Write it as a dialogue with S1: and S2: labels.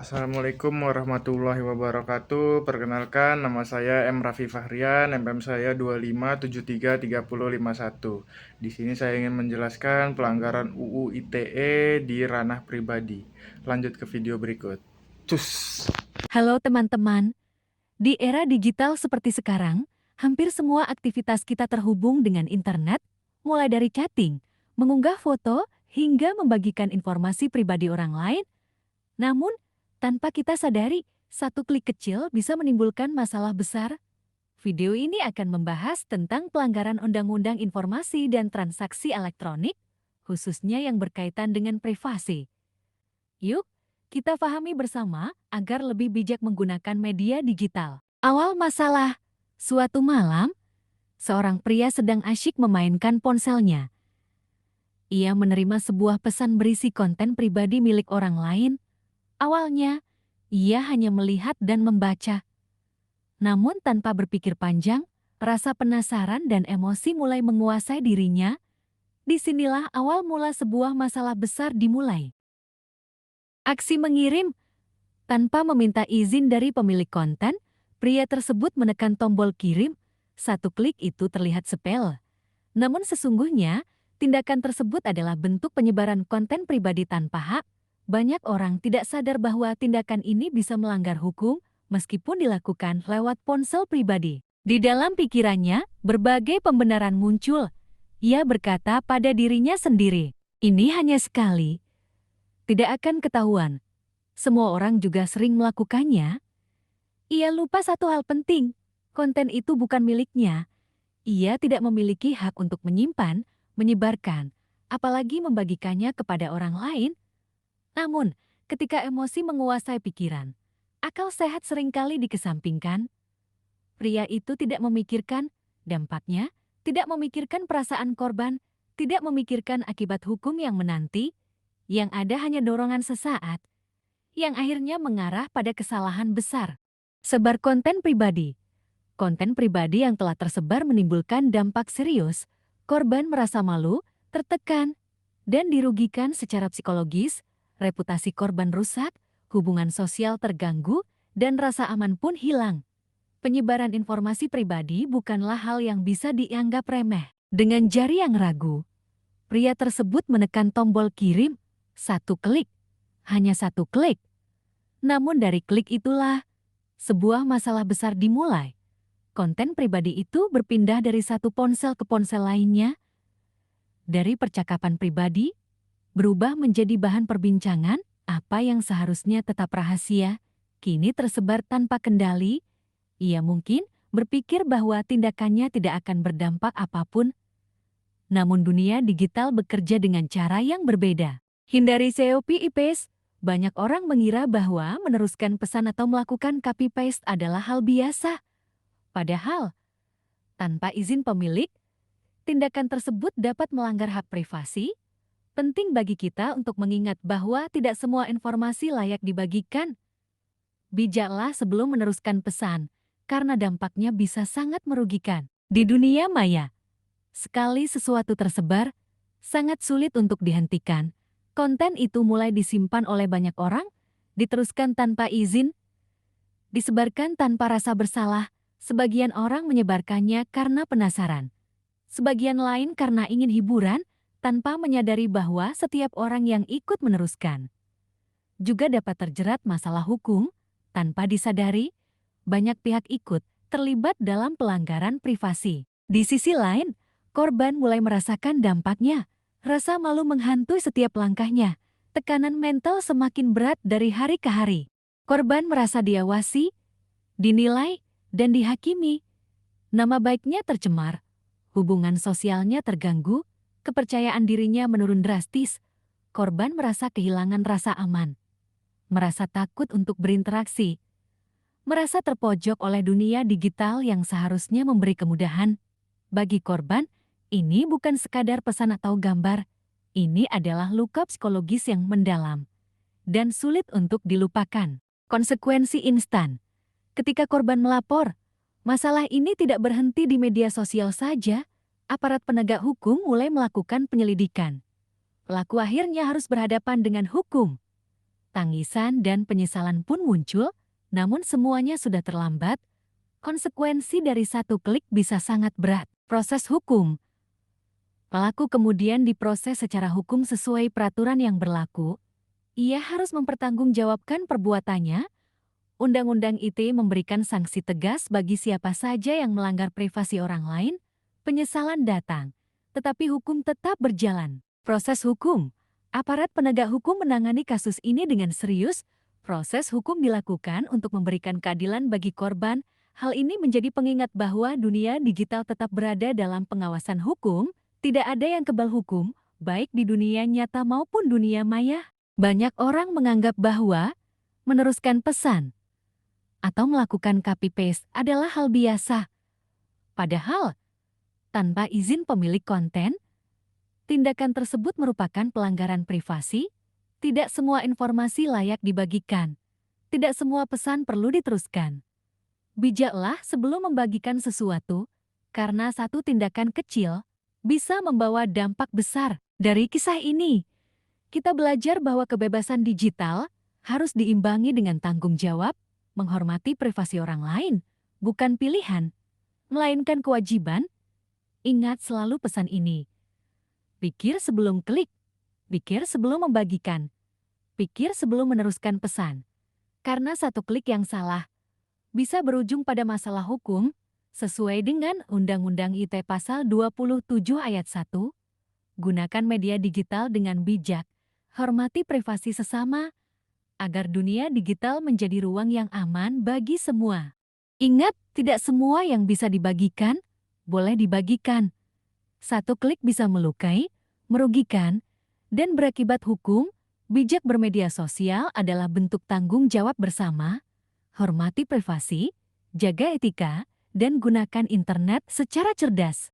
S1: Assalamualaikum warahmatullahi wabarakatuh. Perkenalkan, nama saya M. Raffi Fahrian, NPM saya 25733051. Di sini saya ingin menjelaskan pelanggaran UU ITE di ranah pribadi. Lanjut ke video berikut. Cus.
S2: Halo teman-teman, di era digital seperti sekarang, hampir semua aktivitas kita terhubung dengan internet, mulai dari chatting, mengunggah foto, hingga membagikan informasi pribadi orang lain. Namun, tanpa kita sadari, satu klik kecil bisa menimbulkan masalah besar. Video ini akan membahas tentang pelanggaran Undang-Undang Informasi dan Transaksi Elektronik, khususnya yang berkaitan dengan privasi. Yuk, kita pahami bersama agar lebih bijak menggunakan media digital. Awal masalah, suatu malam, seorang pria sedang asyik memainkan ponselnya. Ia menerima sebuah pesan berisi konten pribadi milik orang lain. Awalnya, ia hanya melihat dan membaca. Namun tanpa berpikir panjang, rasa penasaran dan emosi mulai menguasai dirinya. Disinilah awal mula sebuah masalah besar dimulai. Aksi mengirim. Tanpa meminta izin dari pemilik konten, pria tersebut menekan tombol kirim. Satu klik itu terlihat sepele. Namun sesungguhnya, tindakan tersebut adalah bentuk penyebaran konten pribadi tanpa hak. Banyak orang tidak sadar bahwa tindakan ini bisa melanggar hukum meskipun dilakukan lewat ponsel pribadi. Di dalam pikirannya, berbagai pembenaran muncul. Ia berkata pada dirinya sendiri, "Ini hanya sekali, tidak akan ketahuan." Semua orang juga sering melakukannya. Ia lupa satu hal penting, konten itu bukan miliknya. Ia tidak memiliki hak untuk menyimpan, menyebarkan, apalagi membagikannya kepada orang lain. Namun, ketika emosi menguasai pikiran, akal sehat seringkali dikesampingkan. Pria itu tidak memikirkan dampaknya, tidak memikirkan perasaan korban, tidak memikirkan akibat hukum yang menanti, yang ada hanya dorongan sesaat yang akhirnya mengarah pada kesalahan besar. Sebar konten pribadi. Konten pribadi yang telah tersebar menimbulkan dampak serius. Korban merasa malu, tertekan, dan dirugikan secara psikologis, reputasi korban rusak, hubungan sosial terganggu, dan rasa aman pun hilang. Penyebaran informasi pribadi bukanlah hal yang bisa dianggap remeh. Dengan jari yang ragu, pria tersebut menekan tombol kirim, satu klik, hanya satu klik. Namun dari klik itulah, sebuah masalah besar dimulai. Konten pribadi itu berpindah dari satu ponsel ke ponsel lainnya. Dari percakapan pribadi, berubah menjadi bahan perbincangan. Apa yang seharusnya tetap rahasia, kini tersebar tanpa kendali. Ia mungkin berpikir bahwa tindakannya tidak akan berdampak apapun. Namun dunia digital bekerja dengan cara yang berbeda. Hindari copy-paste. Banyak orang mengira bahwa meneruskan pesan atau melakukan copy-paste adalah hal biasa. Padahal, tanpa izin pemilik, tindakan tersebut dapat melanggar hak privasi. Penting bagi kita untuk mengingat bahwa tidak semua informasi layak dibagikan. Bijaklah sebelum meneruskan pesan, karena dampaknya bisa sangat merugikan. Di dunia maya, sekali sesuatu tersebar, sangat sulit untuk dihentikan. Konten itu mulai disimpan oleh banyak orang, diteruskan tanpa izin, disebarkan tanpa rasa bersalah. Sebagian orang menyebarkannya karena penasaran. Sebagian lain karena ingin hiburan, tanpa menyadari bahwa setiap orang yang ikut meneruskan juga dapat terjerat masalah hukum. Tanpa disadari, banyak pihak ikut terlibat dalam pelanggaran privasi. Di sisi lain, korban mulai merasakan dampaknya. Rasa malu menghantui setiap langkahnya. Tekanan mental semakin berat dari hari ke hari. Korban merasa diawasi, dinilai, dan dihakimi. Nama baiknya tercemar, hubungan sosialnya terganggu, kepercayaan dirinya menurun drastis. Korban merasa kehilangan rasa aman, merasa takut untuk berinteraksi, merasa terpojok oleh dunia digital yang seharusnya memberi kemudahan. Bagi korban, ini bukan sekadar pesan atau gambar. Ini adalah luka psikologis yang mendalam dan sulit untuk dilupakan. Konsekuensi instan. Ketika korban melapor, masalah ini tidak berhenti di media sosial saja. Aparat penegak hukum mulai melakukan penyelidikan. Pelaku akhirnya harus berhadapan dengan hukum. tangisan dan penyesalan pun muncul, namun semuanya sudah terlambat. Konsekuensi dari satu klik bisa sangat berat. Proses hukum. Pelaku kemudian diproses secara hukum sesuai peraturan yang berlaku. Ia harus mempertanggungjawabkan perbuatannya. Undang-Undang ITE memberikan sanksi tegas bagi siapa saja yang melanggar privasi orang lain. Penyesalan datang, tetapi hukum tetap berjalan. Proses hukum. Aparat penegak hukum menangani kasus ini dengan serius. Proses hukum dilakukan untuk memberikan keadilan bagi korban. Hal ini menjadi pengingat bahwa dunia digital tetap berada dalam pengawasan hukum. Tidak ada yang kebal hukum, baik di dunia nyata maupun dunia maya. Banyak orang menganggap bahwa meneruskan pesan atau melakukan copy-paste adalah hal biasa. Padahal, tanpa izin pemilik konten, tindakan tersebut merupakan pelanggaran privasi. Tidak semua informasi layak dibagikan. Tidak semua pesan perlu diteruskan. Bijaklah sebelum membagikan sesuatu, karena satu tindakan kecil bisa membawa dampak besar. Dari kisah ini, kita belajar bahwa kebebasan digital harus diimbangi dengan tanggung jawab, menghormati privasi orang lain, bukan pilihan, melainkan kewajiban. Ingat selalu pesan ini. Pikir sebelum klik, pikir sebelum membagikan, pikir sebelum meneruskan pesan. Karena satu klik yang salah bisa berujung pada masalah hukum sesuai dengan Undang-Undang ITE Pasal 27 Ayat 1. Gunakan media digital dengan bijak, hormati privasi sesama, agar dunia digital menjadi ruang yang aman bagi semua. Ingat, tidak semua yang bisa dibagikan, boleh dibagikan. Satu klik bisa melukai, merugikan, dan berakibat hukum. Bijak bermedia sosial adalah bentuk tanggung jawab bersama. Hormati privasi, jaga etika, dan gunakan internet secara cerdas.